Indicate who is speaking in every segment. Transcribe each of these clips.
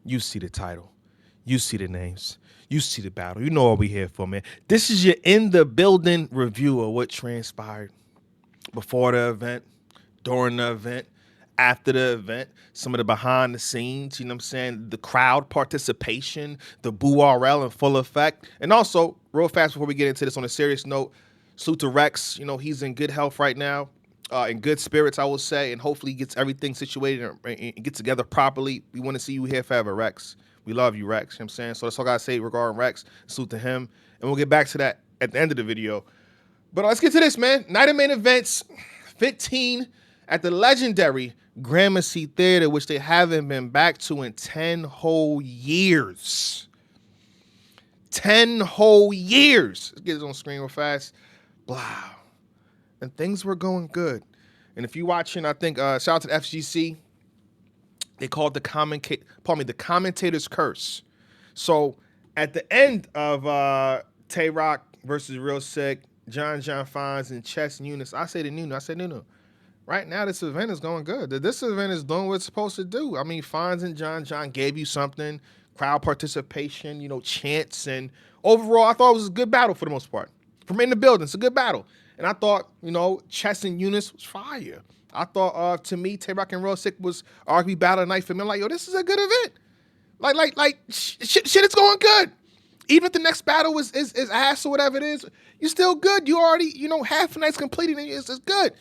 Speaker 1: You see the title. You see the names. You see the battle. You know what we here for, man. This is your in the building review of what transpired before the event, during the event, after the event, some of the behind the scenes, you know what I'm saying? The crowd participation, the Boo RL in full effect. And also, real fast before we get into this on a serious note, salute to Rex. You know, he's in good health right now, in good spirits, I will say, and hopefully he gets everything situated and gets together properly. We want to see you here forever, Rex. We love you, Rex. You know what I'm saying? So that's all I gotta say regarding Rex. Salute to him. And we'll get back to that at the end of the video. But let's get to this, man. Night of main events, 15 at the legendary Gramercy Theater, which they haven't been back to in 10 whole years. 10 whole years. Let's get this on screen real fast. Wow. And things were going good. And if you're watching, I think, shout out to the FGC. They called the commentator's curse. So at the end of Tay Roc versus Real Sikh, John Fonz, and Chess and Yunus, I said Nuno. Right now, this event is going good. This event is doing what it's supposed to do. I mean, Fonz and John gave you something, crowd participation, you know, chants, and overall, I thought it was a good battle for the most part. From in the building, it's a good battle. And I thought, you know, Chess and Yunus was fire. I thought, to me, Tay Roc and Real Sikh was arguably battle of the night for me. I'm like, yo, this is a good event. Shit is going good. Even if the next battle is ass or whatever it is, you're still good. You already, you know, half the night's completed and it's good.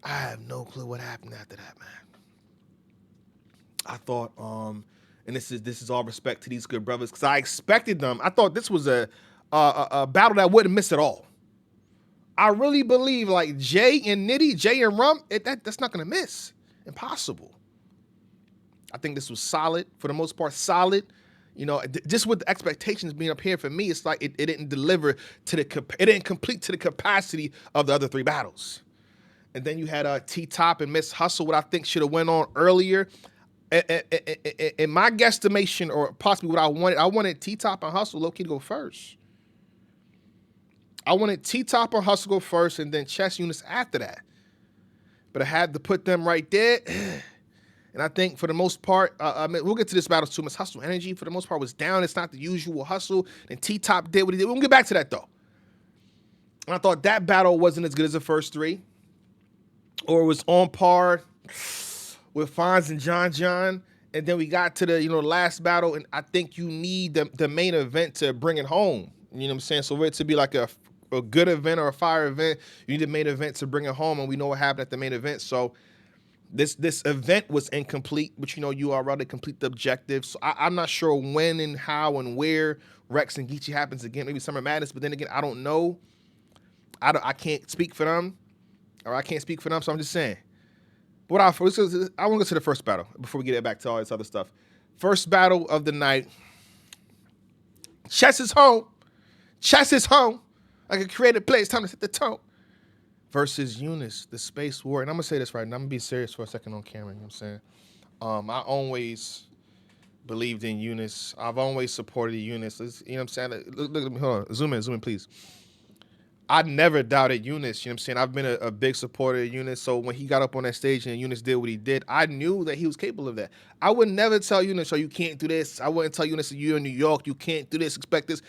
Speaker 1: I have no clue what happened after that, man. I thought, and this is all respect to these good brothers, because I expected them. I thought this was a battle that wouldn't miss at all. I really believe like Jay and Nitty, Jay and Rum, that's not gonna miss. Impossible. I think this was solid for the most part. Solid. You know, just with the expectations being up here for me, it's like it didn't deliver to it didn't complete to the capacity of the other three battles. And then you had T-Top and Miss Hustle, what I think should have went on earlier. In my guesstimation, or possibly what I wanted T-Top and Hustle low-key to go first. I wanted T-Top and Hustle go first, and then Chess Yunus after that. But I had to put them right there. And I think for the most part, we'll get to this battle too. Miss Hustle energy, for the most part, was down. It's not the usual Hustle. And T-Top did what he did. We'll get back to that, though. And I thought that battle wasn't as good as the first three. Or it was on par with Fonz and John. And then we got to the, last battle. And I think you need the main event to bring it home. You know what I'm saying? So for it to be like a good event or a fire event, you need the main event to bring it home. And we know what happened at the main event. So this event was incomplete, but you are ready to complete the objective. So I'm not sure when and how and where Rex and Geeche happens again. Maybe Summer Madness, but then again, I don't know. I can't speak for them, or I can't speak for them. So I'm just saying. But I want to go to the first battle before we get back to all this other stuff. First battle of the night. Chess is home. Chess is home. Like a creative play. It's time to set the tone. Versus Yunus, the Space War. And I'm going to say this right now. I'm going to be serious for a second on camera. You know what I'm saying? I always believed in Yunus. I've always supported Yunus. You know what I'm saying? Look, hold on. Zoom in, please. I never doubted Yunus. You know what I'm saying? I've been a big supporter of Yunus. So when he got up on that stage and Yunus did what he did, I knew that he was capable of that. I would never tell Yunus, you can't do this. I wouldn't tell Yunus, you're in New York, you can't do this, expect this.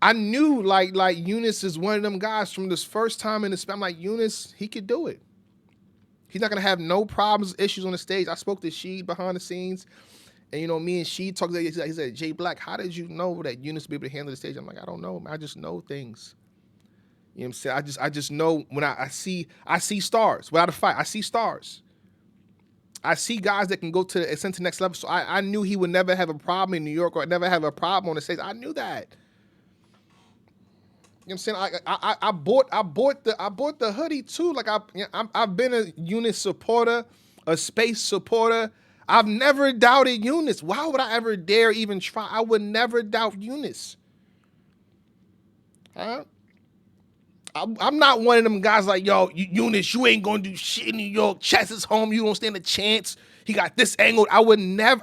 Speaker 1: I knew like Yunus is one of them guys from this first time in this. I'm like, Yunus, he could do it. He's not gonna have no problems, issues on the stage. I spoke to Sheed behind the scenes, and me and Sheed talked. He said, Jay Black, how did you know that Yunus would be able to handle the stage? I'm like, I don't know. I just know things. You know what I'm saying? I just know when I see stars without a fight. I see stars. I see guys that can go to ascend to the next level. So I knew he would never have a problem in New York or never have a problem on the stage. I knew that. You know what I'm saying? I bought the hoodie too. Like I've been a Yunus supporter, a Space supporter. I've never doubted Yunus. Why would I ever dare even try? I would never doubt Yunus. Huh? I'm not one of them guys like, yo, Yunus, you ain't gonna do shit in New York. Chess is home. You don't stand a chance. He got this angle. I would never.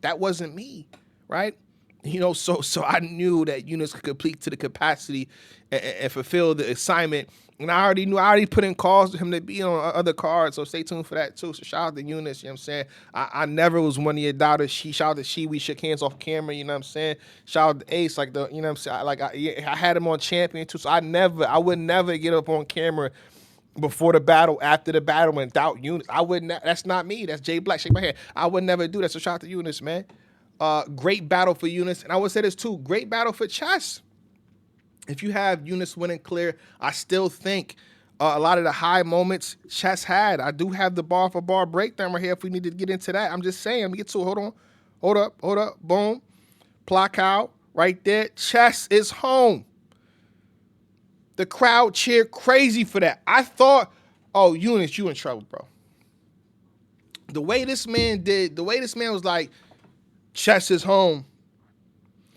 Speaker 1: That wasn't me, right? So I knew that Yunus could complete to the capacity and fulfill the assignment. And I already put in calls to him to be on other cards, so stay tuned for that too. So shout out to Yunus, you know what I'm saying? I never was one of your doubters. Shout out to She, we shook hands off camera, you know what I'm saying? Shout out to Ace, like you know what I'm saying? I had him on champion too, so I would never get up on camera before the battle, after the battle, and doubt Yunus. I wouldn't. That's not me. That's Jay Black. Shake my hand. I would never do that. So shout out to Yunus, man. Great battle for Yunus, and I would say this too. Great battle for Chess. If you have Yunus winning clear, I still think a lot of the high moments Chess had. I do have the bar for bar breakdown right here. If we need to get into that, I'm just saying. Let me get to it. Hold up. Boom. Block out right there. Chess is home. The crowd cheered crazy for that. I thought, oh, Yunus, you in trouble, bro. The way this man was like, Chess is home.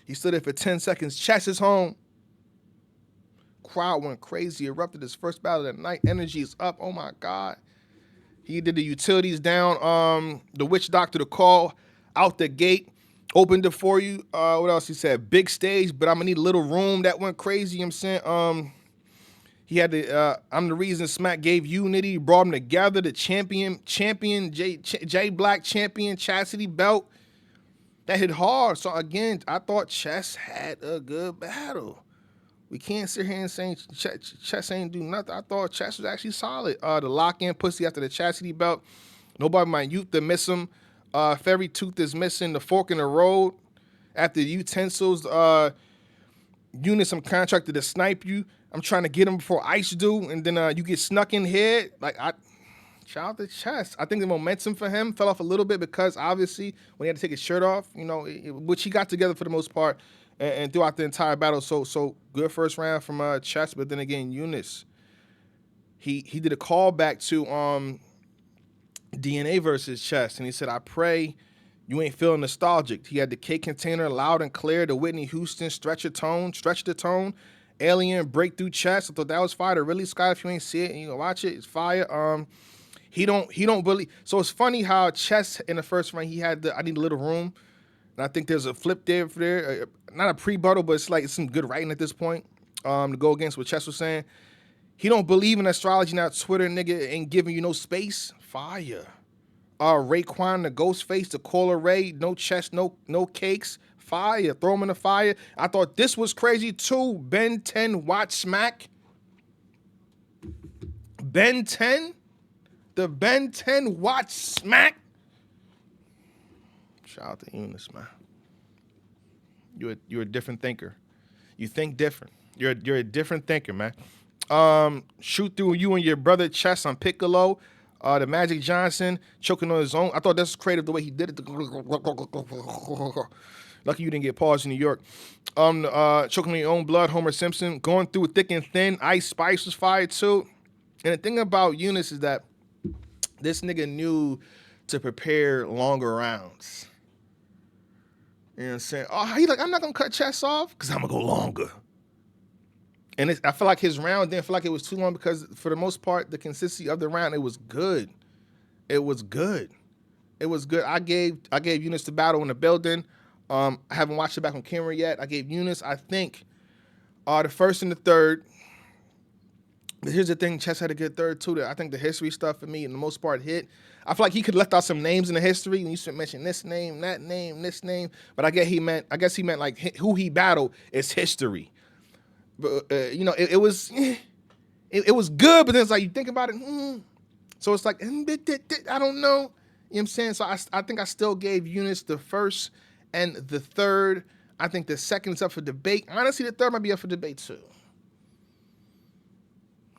Speaker 1: He stood there for 10 seconds. Chess is home. Crowd went crazy, erupted his first battle of the night. Energy is up. Oh my God. He did the utilities down. The witch doctor to call out the gate. Opened it for you. What else he said? Big stage, but I'm gonna need a little room. That went crazy. You know what I'm saying? He had the I'm the reason Smack gave you Nitty, brought them together. The champion J Black champion Chastity belt. That hit hard. So again, I thought Chess had a good battle. We can't sit here and say Chess ain't do nothing. I thought Chess was actually solid. The lock-in pussy after the chastity belt. Nobody might youth to miss him. Fairy tooth is missing. The fork in the road. After the utensils, Yunus, I'm contracted to snipe you. I'm trying to get him before Ice do. And then you get snuck in here. Shout out to Chess. I think the momentum for him fell off a little bit because obviously when he had to take his shirt off, which he got together for the most part. And throughout the entire battle, so good first round from Chess, but then again, Yunus, he did a callback to DNA versus Chess, and he said, "I pray you ain't feeling nostalgic." He had the cake container loud and clear, the Whitney Houston stretch the tone, alien breakthrough Chess. I thought that was fire. The really Sky, if you ain't see it and you go watch it, it's fire. He don't really. So it's funny how Chess in the first round he had I need a little room. And I think there's a flip there, not a pre-battle, but it's some good writing at this point to go against what Chess was saying. He don't believe in astrology. Now Twitter nigga ain't giving you no space. Fire. Raekwon, the ghost face, the caller Ray, no Chess, no cakes. Fire. Throw him in the fire. I thought this was crazy too. Ben 10 watch smack. Ben 10? The Ben 10 watch smack. Shout out to Yunus, man. You're a different thinker. You think different. You're a different thinker, man. Shoot through you and your brother Chess on Piccolo. The Magic Johnson choking on his own. I thought that's creative the way he did it. Lucky you didn't get paused in New York. Choking on your own blood. Homer Simpson going through thick and thin. Ice Spice was fired too. And the thing about Yunus is that this nigga knew to prepare longer rounds. You know what I'm saying? Oh, he like, I'm not going to cut Chess off because I'm going to go longer. And I feel like his round didn't feel like it was too long because for the most part, the consistency of the round, it was good. It was good. I gave Yunus the battle in the building. I haven't watched it back on camera yet. I gave Yunus, I think, the first and the third. But here's the thing, Chess had a good third too. I think the history stuff for me, in the most part, hit. I feel like he could have left out some names in the history. When you mention this name, that name, this name. But I guess he meant like who he battled is history. But it was good. But then it's like you think about it. So it's like I don't know. You know what I'm saying? So I think I still gave Yunus the first and the third. I think the second is up for debate. Honestly, the third might be up for debate too.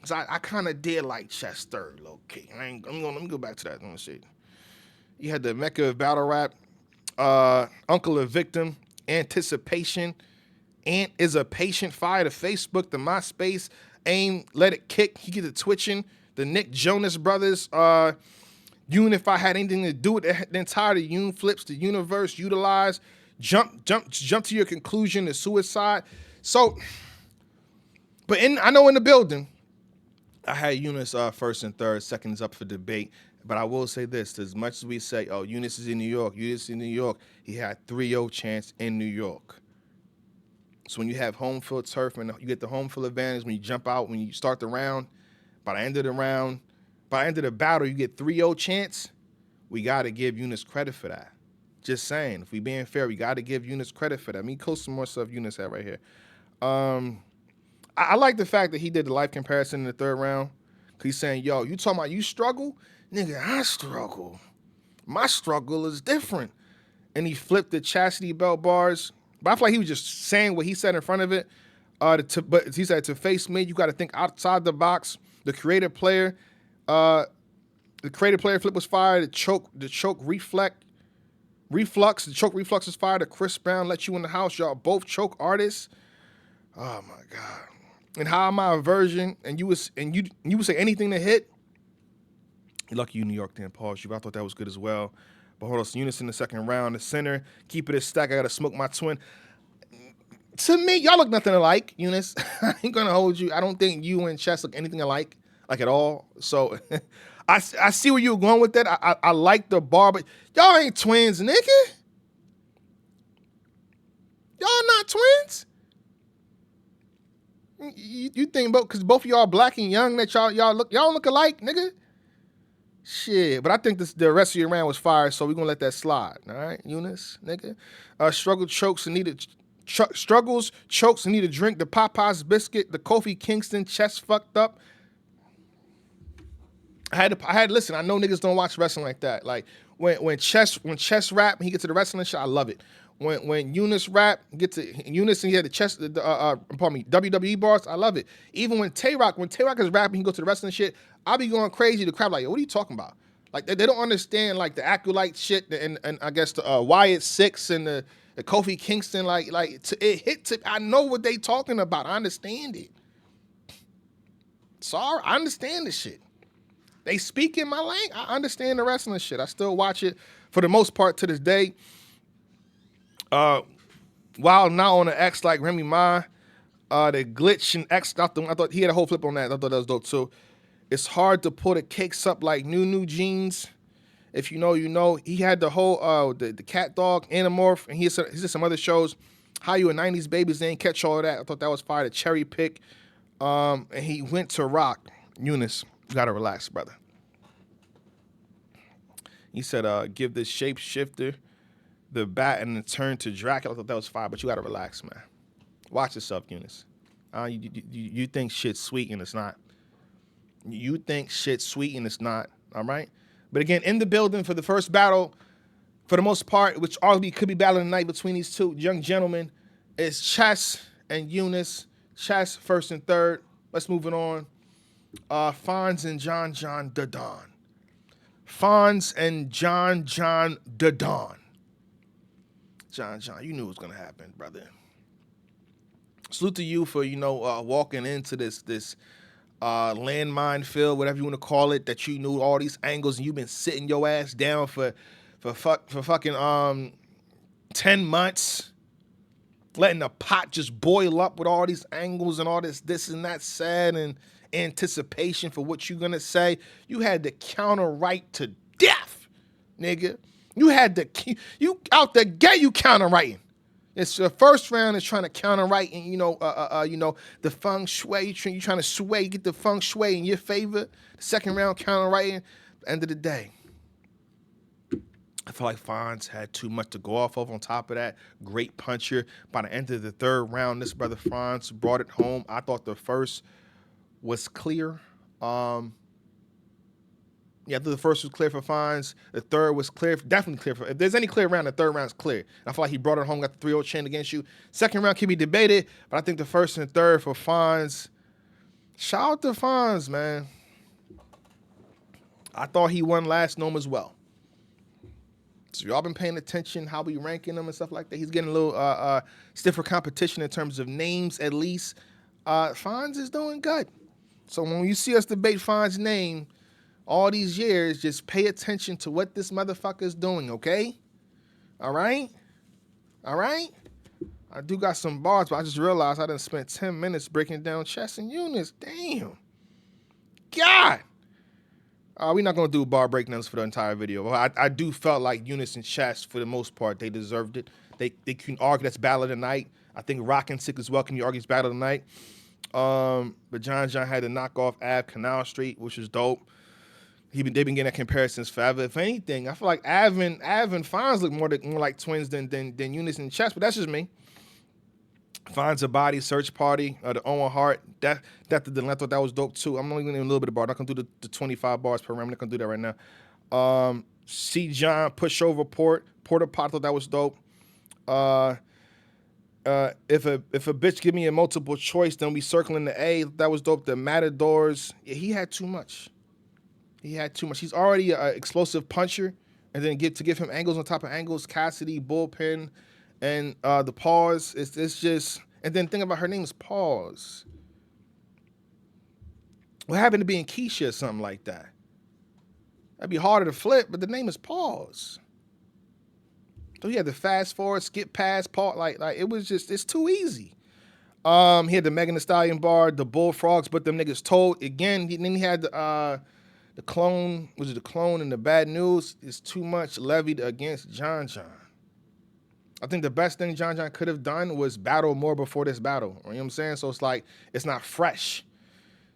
Speaker 1: So I kind of did like Chess third, low key. Let me go back to that. Let me see. You had the Mecca of battle rap, Uncle of Victim, Anticipation, Ant is a Patient, Fire to Facebook, the MySpace, Aim, Let It Kick, he get the twitching, the Nick Jonas Brothers, Yun, if I had anything to do with the entire Yun flips, the universe, utilize, jump to your conclusion, the suicide. So, but I know in the building, I had Yunus first and third, second is up for debate. But I will say this, as much as we say, oh, Yunus is in New York, he had 3-0 chance in New York. So when you have home field turf and you get the home field advantage when you jump out, when you start the round, by the end of the round, by the end of the battle, you get 3-0 chance. We got to give Yunus credit for that. Just saying, if we being fair, we got to give Yunus credit for that. I mean, coast some more stuff Yunus had right here. I like the fact that he did the life comparison in the third round. Cause he's saying, yo, you talking about you struggle? Nigga, I struggle. My struggle is different. And he flipped the chastity belt bars. But I feel like he was just saying what he said in front of it. But he said to face me, you got to think outside the box. The creative player flip was fired. The choke reflux is fired. The Chris Brown let you in the house. Y'all both choke artists. Oh my God. And how am I a virgin? And you would say anything to hit. You're lucky you New York didn't pause you. I thought that was good as well. But hold on, so Yunus in the second round, the center, keep it a stack. I gotta smoke my twin. To me, y'all look nothing alike, Yunus. I ain't gonna hold you. I don't think you and Chess look anything alike, like at all. So I see where you were going with that. I like the bar, but y'all ain't twins, nigga. Y'all not twins. You think about because both of y'all black and young that y'all look alike, nigga. Shit, but I think the rest of your round was fire, so we're gonna let that slide. All right, Yunus, nigga. Struggles, chokes, and need a drink. The Popeyes biscuit, the Kofi Kingston chest fucked up. I had listen. I know niggas don't watch wrestling like that. Like when chess rap, and he gets to the wrestling shit, I love it. When Yunus rap, Yunus and he had the WWE bars, I love it. Even when Tay Roc is rapping, he goes to the wrestling shit, I'll be going crazy. The crowd like, yo, what are you talking about? Like they don't understand like the acolyte shit and I guess the Wyatt Six and the Kofi Kingston I know what they talking about. I understand it. Sorry, I understand the shit. They speak in my language. I understand the wrestling shit. I still watch it for the most part to this day. While not on the X like Remy Ma, the glitch and X, I thought he had a whole flip on that. I thought that was dope too. It's hard to pull the cakes up like new jeans. If you know, you know. He had the whole the cat dog Animorph, and he did some other shows. How You a 90s Babies, they ain't catch all of that. I thought that was fire. The cherry pick. And he went to Rock. Yunus, you gotta relax, brother. He said, give this shapeshifter the bat and the turn to Dracula. I thought that was fire, but you gotta relax, man. Watch yourself, Yunus. You think shit's sweet and it's not. You think shit's sweet and it's not, all right? But again, in the building for the first battle, for the most part, which arguably could be battling tonight between these two young gentlemen, is Chess and Yunus. Chess first and third. Let's move it on. Fonz and John Dadon. Fonz and John Dadon. John, you knew it was gonna happen, brother. Salute to you for walking into this landmine field, whatever you want to call it, that you knew all these angles and you've been sitting your ass down for fucking 10 months, letting the pot just boil up with all these angles and all this and that sad and anticipation for what you're gonna say. You had to counter right to death, nigga. You out the gate, you counter writing. It's the first round is trying to counter right and the feng shui. You trying to sway, get the feng shui in your favor. The second round counter writing. End of the day, I feel like Fonz had too much to go off of. On top of that, great puncher. By the end of the third round, this brother Fonz brought it home. I thought the first was clear. I thought the first was clear for Fonz. The third was clear, definitely clear. If there's any clear round, the third round's clear. And I feel like he brought it home, got the 3-0 chin against you. Second round can be debated, but I think the first and third for Fonz. Shout out to Fonz, man. I thought he won last Nome as well. So y'all been paying attention how we ranking him and stuff like that. He's getting a little stiffer competition in terms of names, at least. Fonz is doing good. So when you see us debate Fonz's name all these years, just pay attention to what this motherfucker is doing, okay? All right? All right? I do got some bars, but I just realized I done spent 10 minutes breaking down Chess and Yunus. Damn. God. We're not gonna do bar breakdowns for the entire video. I do felt like Yunus and Chess, for the most part, they deserved it. They can argue that's battle of the night. I think Rock and Sikh as well can argue it's battle of the night. But John had to knock off Av Canal Street, which was dope. They've been getting that comparisons forever. If anything, I feel like Av and Fonz look more like twins than Yunus and Chess, but that's just me. Finds a Body, Search Party, the Owen Hart, that I thought that was dope too. I'm only gonna do a little bit of bar. I'm not gonna do the 25 bars per round. I'm not gonna do that right now. C. John, Pushover Porter Pot, I thought that was dope. If a bitch give me a multiple choice, then we circling the A. That was dope. The Matadors, yeah, he had too much. He's already an explosive puncher, and then give him angles on top of angles. Cassidy, Bullpen, and the pause. It's just, and then think about her name is Pause. What happened to being Geeche or something like that? That'd be harder to flip, but the name is Pause. So he had the fast forward, skip past, pause, like it was just, it's too easy. He had the Megan Thee Stallion bar, the Bullfrogs, but them niggas told again. Then he had the clone, was it the clone and the bad news is too much levied against John. I think the best thing John could have done was battle more before this battle. You know what I'm saying? So it's like, it's not fresh.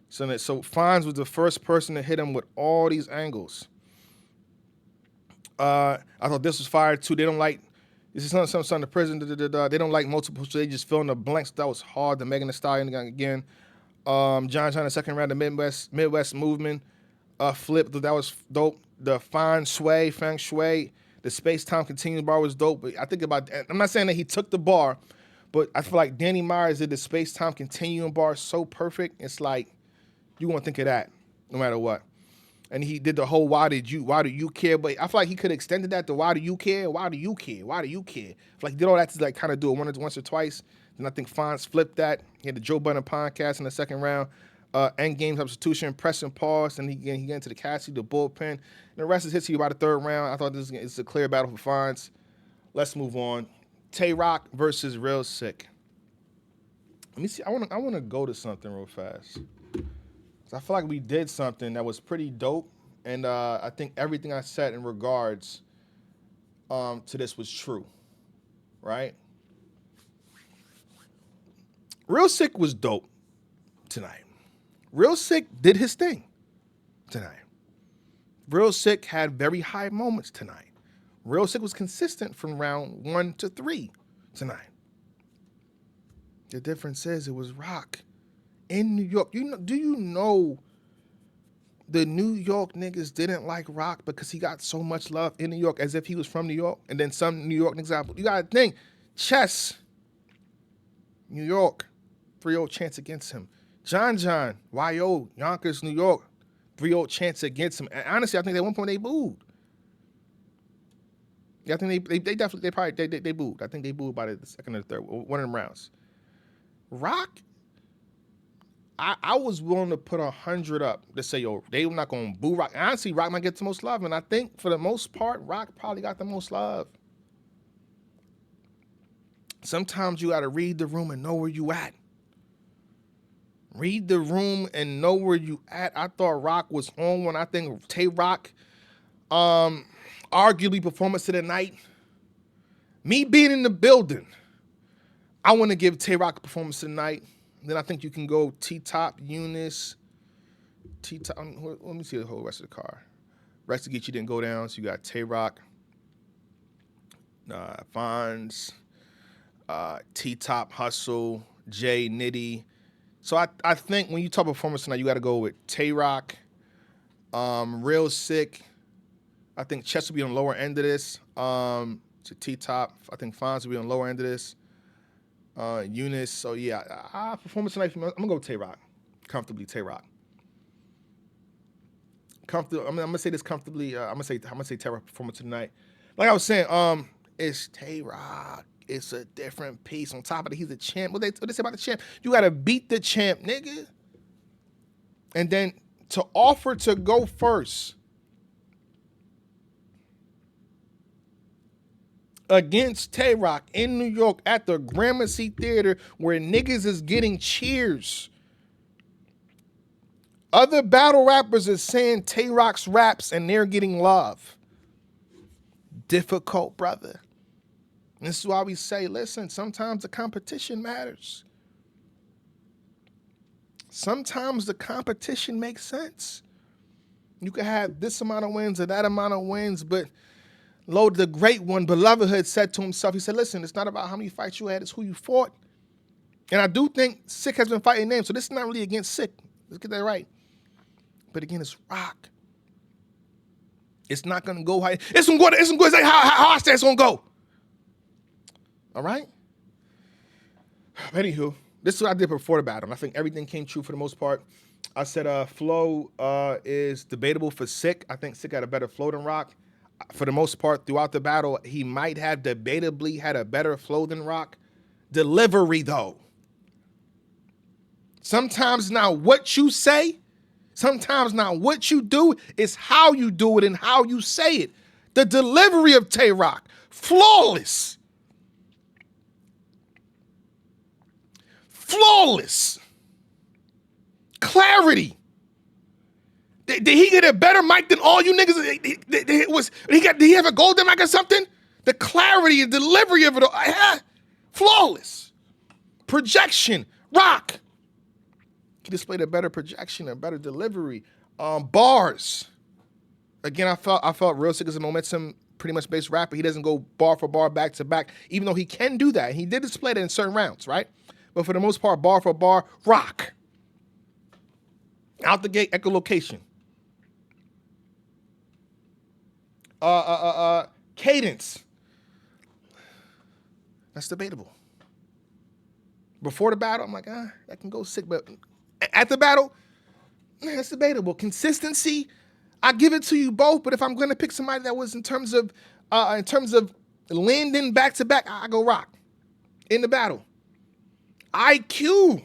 Speaker 1: So Fonz was the first person to hit him with all these angles. I thought this was fire too. They don't like, this is something to prison. They don't like multiple, so they just fill in the blanks. That was hard. The Megan Thee Stallion again. John, the second round, the Midwest movement. Flip, that was dope. The feng shui, the space-time continuum bar was dope. But I think about, I'm not saying that he took the bar, but I feel like Danny Myers did the space-time continuum bar so perfect. It's like, you won't think of that no matter what. And he did the whole why do you care? But I feel like he could have extended that to why do you care? Why do you care? Why do you care? I feel like he did all that to like kind of do it once or twice. Then I think Fonz flipped that. He had the Joe Budden podcast in the second round. End game substitution, press and pause, and he get into the Cassidy, the Bullpen. And the rest is history by the third round. I thought this is a clear battle for Fonz. Let's move on. Tay Roc versus Real Sikh. Let me see. I want to go to something real fast. I feel like we did something that was pretty dope, and I think everything I said in regards to this was true, right? Real Sikh was dope tonight. Real Sikh did his thing tonight. Real Sikh had very high moments tonight. Real Sikh was consistent from round 1 to 3 tonight. The difference is it was Roc in New York. Do you know the New York niggas didn't like Roc because he got so much love in New York as if he was from New York? And then some New York niggas, you gotta think, Chess, New York, 3-0 chance against him. John, YO, Yonkers, New York, 3-0 chance against him. And honestly, I think at one point they booed. Yeah, I think they definitely booed. I think they booed by the second or the third, one of them rounds. Roc, I was willing to put 100 up to say, yo, they were not going to boo Roc. Honestly, Roc might get the most love, and I think for the most part, Roc probably got the most love. Sometimes you got to read the room and know where you at. Read the room and know where you at. I thought Roc was on one. I think Tay Roc, arguably performance of the night. Me being in the building, I want to give Tay Roc a performance of the night. Then I think you can go T-Top, Yunus, T-Top. Let me see the whole rest of the car. Rest of Geeche didn't go down, so you got Tay Roc, Fonz, T-Top, Hustle, Jay, Nitty. So I think when you talk performance tonight, you got to go with Tay Roc, Real Sikh. I think Chess will be on the lower end of this. To T-Top, I think Fonz will be on the lower end of this. Yunus, so yeah, performance tonight. I'm gonna go with Tay Roc, comfortably. Tay Roc, comfortable. I'm gonna say this comfortably. I'm gonna say Tay Roc performance tonight. Like I was saying, it's Tay Roc. It's a different piece. On top of it, he's a champ. What they say about the champ? You gotta beat the champ, nigga. And then to offer to go first against Tay Roc in New York at the Gramercy Theater where niggas is getting cheers. Other battle rappers are saying Tay Roc's raps and they're getting love. Difficult, brother. And this is why we say, listen, sometimes the competition matters. Sometimes the competition makes sense. You can have this amount of wins or that amount of wins, but the great one, Belovedhood, said to himself, he said, listen, it's not about how many fights you had, it's who you fought. And I do think Sikh has been fighting names, so this is not really against Sikh. Let's get that right. But again, it's Roc. It's not going to go high. It's going to go. It's going to go. How I say it's going to go. All right? Anywho, this is what I did before the battle. I think everything came true for the most part. I said flow is debatable for Sikh. I think Sikh had a better flow than Roc. For the most part, throughout the battle, he might have debatably had a better flow than Roc. Delivery, though. Sometimes now what you say, sometimes now what you do is how you do it and how you say it. The delivery of Tay Roc, flawless. Flawless. Clarity. Did he get a better mic than all you niggas? Did he have a golden mic or something? The clarity and delivery of it all. Flawless. Projection. Roc. He displayed a better projection, a better delivery. Bars. Again, I felt Real Sikh is a momentum pretty much based rapper. He doesn't go bar for bar, back to back, even though he can do that. He did display that in certain rounds, right? But for the most part, bar for bar, Roc. Out the gate, echolocation. Cadence. That's debatable. Before the battle, I'm like, that can go Sikh, but at the battle, that's debatable. Consistency, I give it to you both, but if I'm going to pick somebody that was in terms of landing back to back, I go Roc in the battle. IQ.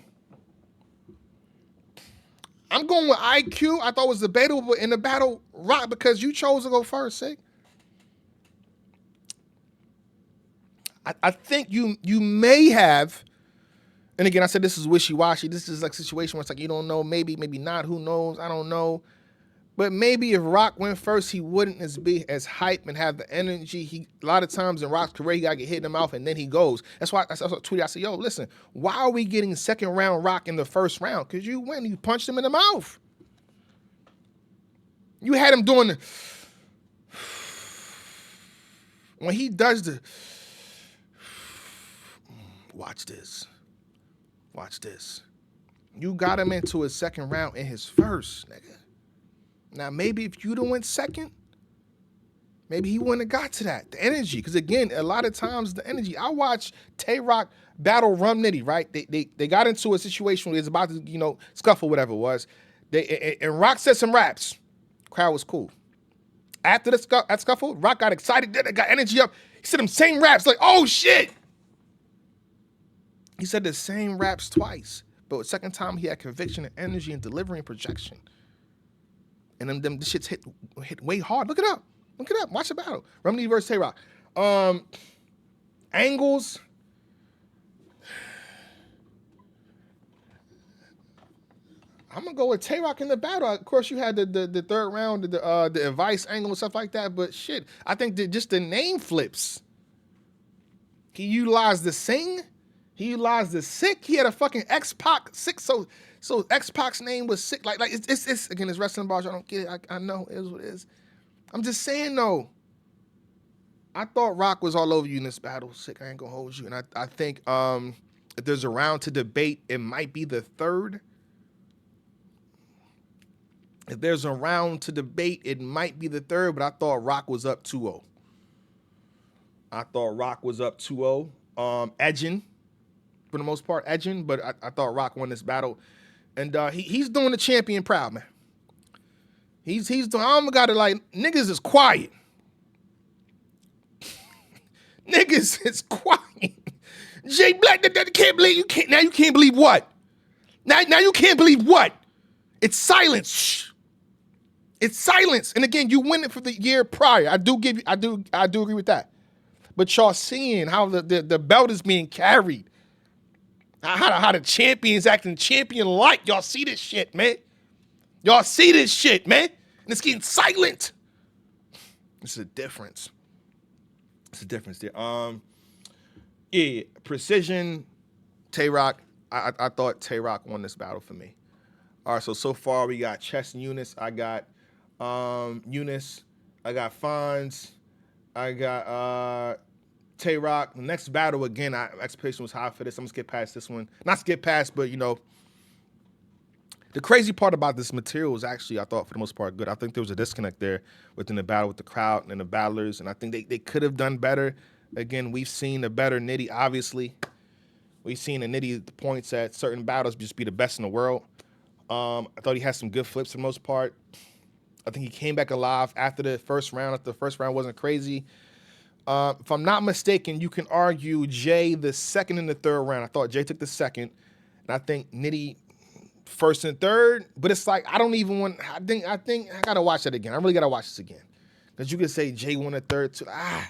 Speaker 1: I'm going with IQ. I thought it was debatable, but in the battle, Roc, because you chose to go first, Sikh. I think you may have, and again, I said this is wishy-washy. This is like a situation where it's like, you don't know, maybe not, who knows, I don't know. But maybe if Roc went first, he wouldn't be as hype and have the energy. A lot of times in Roc's career, he got to get hit in the mouth and then he goes. That's why I tweeted, I said, yo, listen, why are we getting second round Roc in the first round? Because you win, you punched him in the mouth. You had him doing the, when he does the, watch this. You got him into his second round in his first, nigga. Now, maybe if you'd have went second, maybe he wouldn't have got to that. The energy, because again, a lot of times the energy. I watched Tay Roc battle Rum Nitty, right? They got into a situation where he was about to, scuffle, whatever it was. And Roc said some raps. Crowd was cool. After that scuffle, Roc got excited, got energy up. He said them same raps, like, oh shit. He said the same raps twice, but the second time he had conviction and energy and delivery and projection. And them shits hit way hard. Look it up. Watch the battle. Rum Nitty versus Tay Roc. Angles. I'm gonna go with Tay Roc in the battle. Of course, you had the third round, the advice angle and stuff like that. But shit, I think just the name flips. He utilized the sing. He utilized the Sikh. He had a fucking X-Pac Sikh. So X-Pac's name was Sikh. Like it's again, it's wrestling bars. I don't get it. I know it is what it is. I'm just saying though. I thought Roc was all over you in this battle. Sikh, I ain't gonna hold you. And I think if there's a round to debate, it might be the third. If there's a round to debate, it might be the third. But I thought Roc was up 2-0. Edging. For the most part, edging, but I thought Roc won this battle. And he's doing the champion proud, man. He's doing, I got to like, niggas is quiet. Niggas is quiet. Jay Black, that can't believe, you can't believe what? Now you can't believe what? It's silence. Shh. It's silence. And again, you win it for the year prior. I do agree with that. But y'all seeing how the belt is being carried. How the champions acting champion-like. Y'all see this shit, man. Y'all see this shit, man. And it's getting silent. It's a difference. It's a difference there. Yeah, precision, Tay Roc. I thought Tay Roc won this battle for me. All right, so far we got Chess and Yunus. I got Yunus. I got Fonz. I got Tay Roc. The next battle, again, expectation was high for this. I'm going to skip past this one. Not skip past, but, you know, the crazy part about this material was actually, I thought, for the most part, good. I think there was a disconnect there within the battle with the crowd and the battlers, and I think they could have done better. Again, we've seen a better Nitty, obviously. We've seen a Nitty points at certain battles just be the best in the world. I thought he had some good flips for the most part. I think he came back alive after the first round. If the first round wasn't crazy. If I'm not mistaken, you can argue Jay the second and the third round. I thought Jay took the second, and I think Nitty first and third. But it's like I don't even want. I think I gotta watch that again. I really gotta watch this again because you could say Jay won the third too. I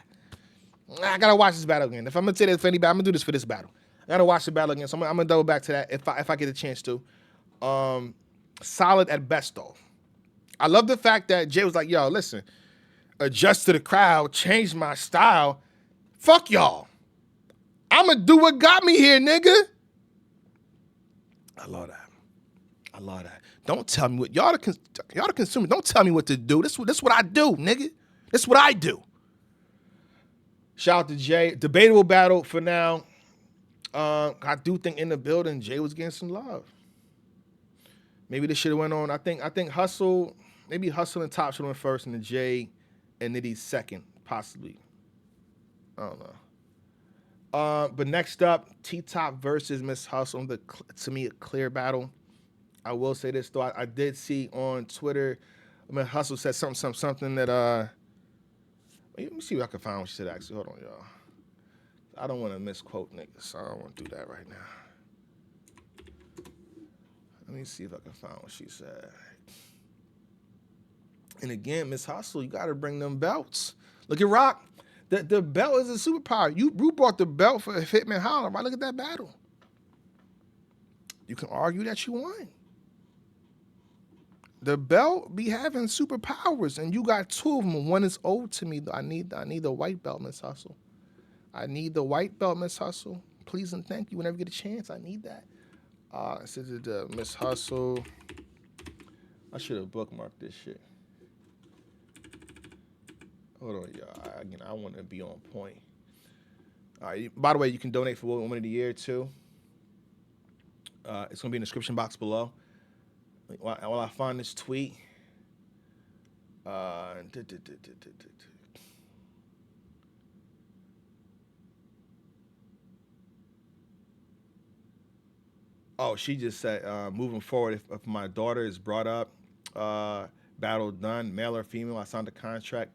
Speaker 1: gotta watch this battle again. If I'm gonna say that for any battle, I'm gonna do this for this battle. I gotta watch the battle again. So I'm gonna double back to that if I get a chance to. Solid at best though. I love the fact that Jay was like, yo, listen, adjust to the crowd, change my style. Fuck y'all. I'ma do what got me here, nigga. I love that. I love that. Don't tell me what y'all the consumer. Don't tell me what to do. This what I do, nigga. This what I do. Shout out to Jay. Debatable battle for now. I do think in the building, Jay was getting some love. Maybe this should have went on. I think Hustle, maybe Hustle and Top should have went first, and then Jay and Nitty second, possibly. I don't know. But next up, T-Top versus Miss Hustle. To me, a clear battle. I will say this though. I did see on Twitter, Miss Hustle said something that let me see what I can find what she said actually. Hold on, y'all. I don't want to misquote niggas, so I don't want to do that right now. Let me see if I can find what she said. And again, Miss Hustle, you got to bring them belts. Look at Roc. The belt is a superpower. You brought the belt for Hitman Holler. Right? Look at that battle. You can argue that you won. The belt be having superpowers, and you got two of them. One is owed to me. I need the white belt, Miss Hustle. I need the white belt, Miss Hustle. Please and thank you. Whenever you get a chance, I need that. This is the Miss Hustle. I should have bookmarked this shit. Hold on, y'all. Again, I want to be on point. All right. By the way, you can donate for Woman of the Year too. It's gonna be in the description box below. While I find this tweet. Oh, she just said, moving forward, if my daughter is brought up, battle done, male or female, I signed a contract.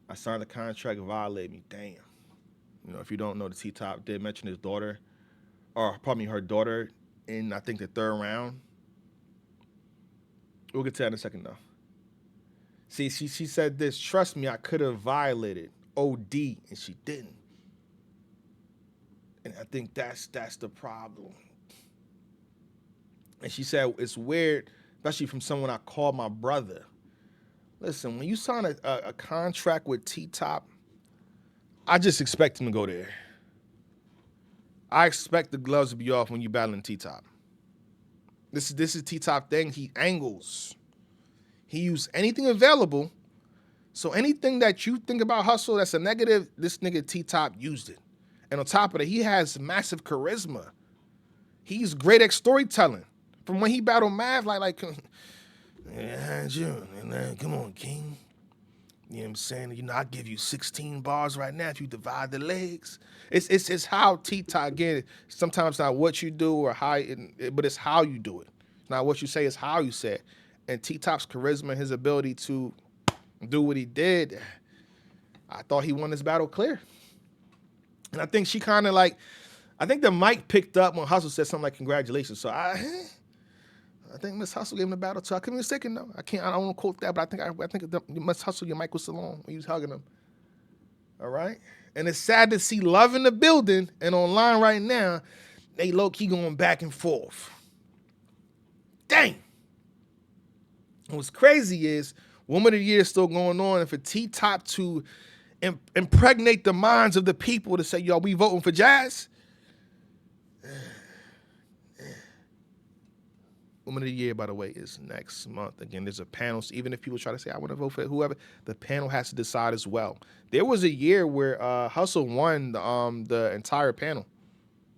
Speaker 1: Violate me. Damn. You know, if you don't know, the T-Top did mention his daughter, or probably her daughter in, I think, the third round. We'll get to that in a second, though. See, she said this, trust me, I could have violated OD, and she didn't. And I think that's the problem. And she said, it's weird, especially from someone I call my brother. Listen, when you sign a contract with T-Top, I just expect him to go there. I expect the gloves to be off when you're battling T-Top. This is T-Top thing. He angles. He used anything available. So anything that you think about Hustle that's a negative, this nigga T-Top used it. And on top of that, he has massive charisma. He's great at storytelling. From when he battled Mav, like, yeah, June, and come on, King. You know what I'm saying? You know, I'll give you 16 bars right now if you divide the legs. It's how T-Top, again, sometimes not what you do or how, but it's how you do it. It's not what you say, it's how you say it. And T-Top's charisma, his ability to do what he did, I thought he won this battle clear. And I think she kind of like, I think the mic picked up when Hustle said something like, congratulations. So I think Miss Hustle gave him the battle too. I couldn't be mistaken though. I don't want to quote that, but I think Miss Hustle, your mic was still on when you was hugging him. All right? And it's sad to see love in the building and online right now, they low-key going back and forth. Dang. And what's crazy is Woman of the Year is still going on, and for T-Top to impregnate the minds of the people to say, yo, we voting for Jazz. Woman of the Year, by the way, is next month. Again, there's a panel. So even if people try to say, I want to vote for whoever, the panel has to decide as well. There was a year where Hustle won the entire panel.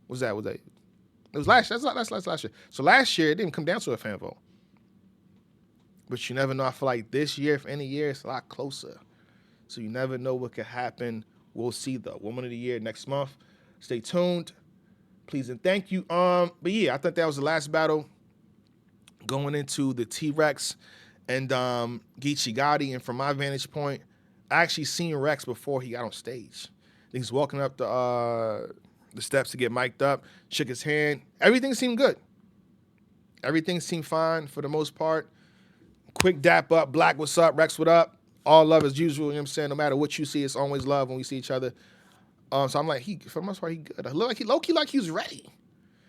Speaker 1: What was that? It was last year. That's last year. So last year, it didn't come down to a fan vote. But you never know. I feel like this year, if any year, it's a lot closer. So you never know what could happen. We'll see, though. Woman of the Year next month. Stay tuned. Please and thank you. But yeah, I thought that was the last battle going into the T-Rex and Geeche Gotti. And from my vantage point, I actually seen Rex before he got on stage. He's walking up the steps to get mic'd up, shook his hand. Everything seemed good. Everything seemed fine for the most part. Quick dap up, Black, what's up? Rex, what up? All love as usual, you know what I'm saying? No matter what you see, it's always love when we see each other. So I'm like, for the most part, he good. I look like low-key like he was ready.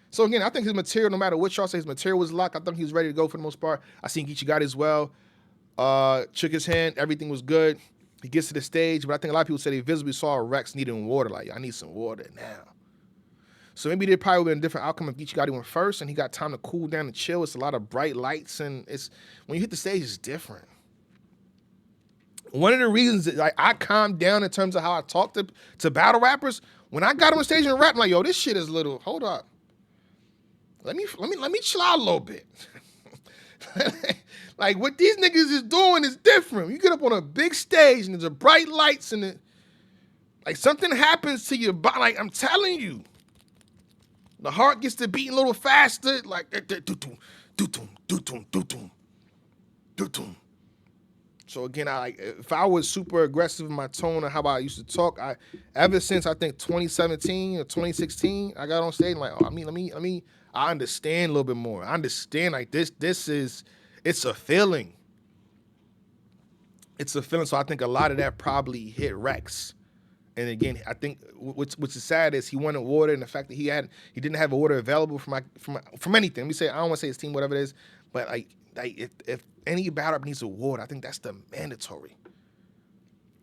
Speaker 1: So again, I think his material, no matter what y'all say, his material was locked. I think he was ready to go for the most part. I seen Geeche Gotti as well. Shook his hand, everything was good. He gets to the stage, but I think a lot of people said they visibly saw Rex needing water. Like, I need some water now. So maybe there probably would have been a different outcome if Geeche Gotti went first and he got time to cool down and chill. It's a lot of bright lights, and it's when you hit the stage, it's different. One of the reasons that, like, I calmed down in terms of how I talk to battle rappers, when I got on stage and rap, I'm like, yo, this shit is little. Hold up. Let me chill out a little bit. Like, what these niggas is doing is different. You get up on a big stage and there's a bright lights and like something happens to your body. Like, I'm telling you, the heart gets to beat a little faster. Like, so again, if I was super aggressive in my tone and how I used to talk, ever since I think 2017 or 2016, I got on stage and like, oh, I understand a little bit more. I understand like this is, it's a feeling. It's a feeling. So I think a lot of that probably hit Rex. And again, I think what's is sad is he wanted water, and the fact that he didn't have water available from anything. Let me say, I don't want to say his team, whatever it is, but like if any battle needs a water, I think that's the mandatory.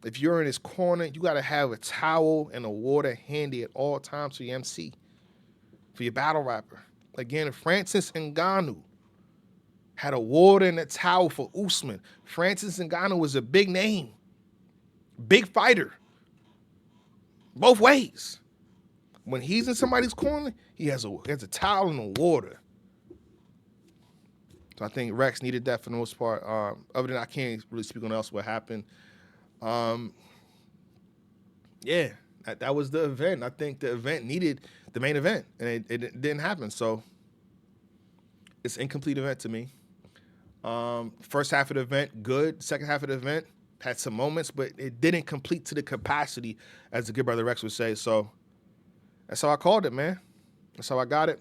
Speaker 1: If you're in his corner, you got to have a towel and a water handy at all times for your MC, for your battle rapper. Again, Francis Ngannou had a water and a towel for Usman. Francis Ngannou was a big name, big fighter, both ways. When he's in somebody's corner, he has a towel and a water. So I think Rex needed that for the most part. Other than I can't really speak on else what happened. Yeah, that was the event. I think the event needed the main event, and it didn't happen. So it's an incomplete event to me. First half of the event, good. Second half of the event, had some moments, but it didn't complete to the capacity, as the good brother Rex would say. So that's how I called it, man. That's how I got it.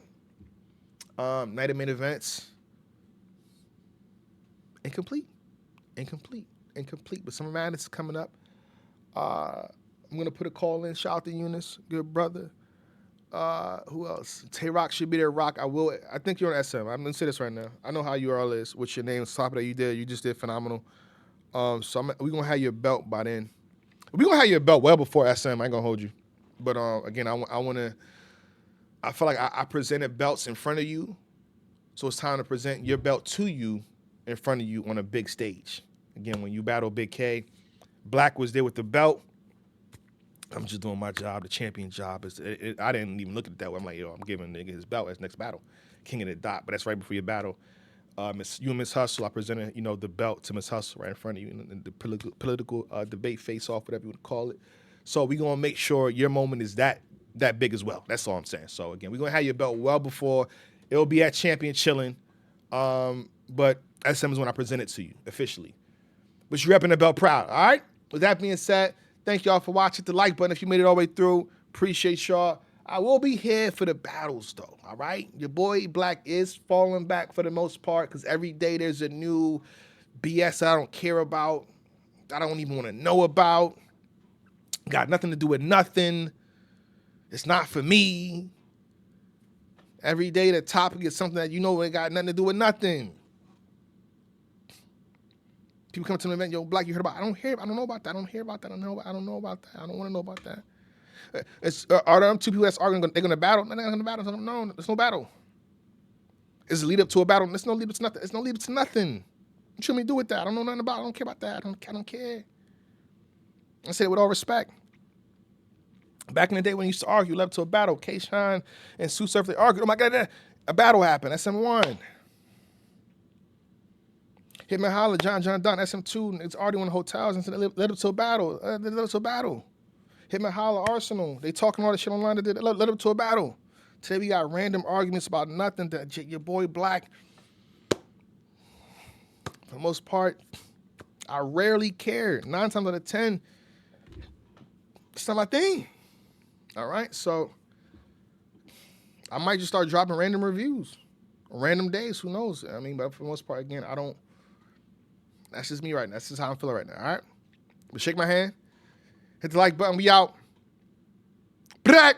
Speaker 1: Night of main events, incomplete. But Summer Madness is coming up. I'm going to put a call in. Shout out to Yunus, good brother. Who else? Tay Roc should be there. Rock, I think you're on SM. I'm going to say this right now. I know how URL is. What's your name? Stop it. You just did phenomenal. So we're going to have your belt by then. We're going to have your belt well before SM. I ain't going to hold you. But again, I feel like I presented belts in front of you. So it's time to present your belt to you in front of you on a big stage. Again, when you battle Big K, Black was there with the belt. I'm just doing my job. The champion job I didn't even look at it that way. I'm like, yo, I'm giving nigga his belt as next battle, King of the Dot. But that's right before your battle. You and Miss Hustle, I presented, the belt to Miss Hustle right in front of you in the political debate face-off, whatever you would call it. So we're gonna make sure your moment is that big as well. That's all I'm saying. So again, we're gonna have your belt well before. It'll be at Champion Chilling, but SM is when I present it to you officially. But you're repping the belt proud. All right. With that being said, thank y'all for watching. Hit the like button if you made it all the way through. Appreciate y'all. I will be here for the battles, though, all right? Your boy Black is falling back for the most part because every day there's a new BS I don't care about, I don't even want to know about. Got nothing to do with nothing. It's not for me. Every day the topic is something that ain't got nothing to do with nothing. People come to the event, yo, Black, you heard about? I don't know about that. I don't hear about that. I don't know about that. I don't want to know about that. Are there two people that's arguing? They're gonna battle? They're not gonna battle. No, there's no battle. It's a lead up to a battle. There's no lead up to nothing. It's no lead up to nothing. What you want me to do with that? I don't know nothing about it. I don't care about that. I don't care. I say it with all respect. Back in the day when you used to argue, led up to a battle. K-Shine and Sue Surf, they argued. Oh my God, a battle happened. SM1. Hitman Holla, John Dunn, SM2. It's already in the hotels and said led up to a battle. Led up to a battle. Hitman Holla, Arsenal. They talking all this shit online. That led up to a battle. Today we got random arguments about nothing. That your boy Black. For the most part, I rarely care. 9 times out of 10, it's not my thing. All right, so I might just start dropping random reviews, random days. Who knows? I mean, but for the most part, again, I don't. That's just me right now. That's just how I'm feeling right now. All right, but shake my hand, hit the like button. We out. Black.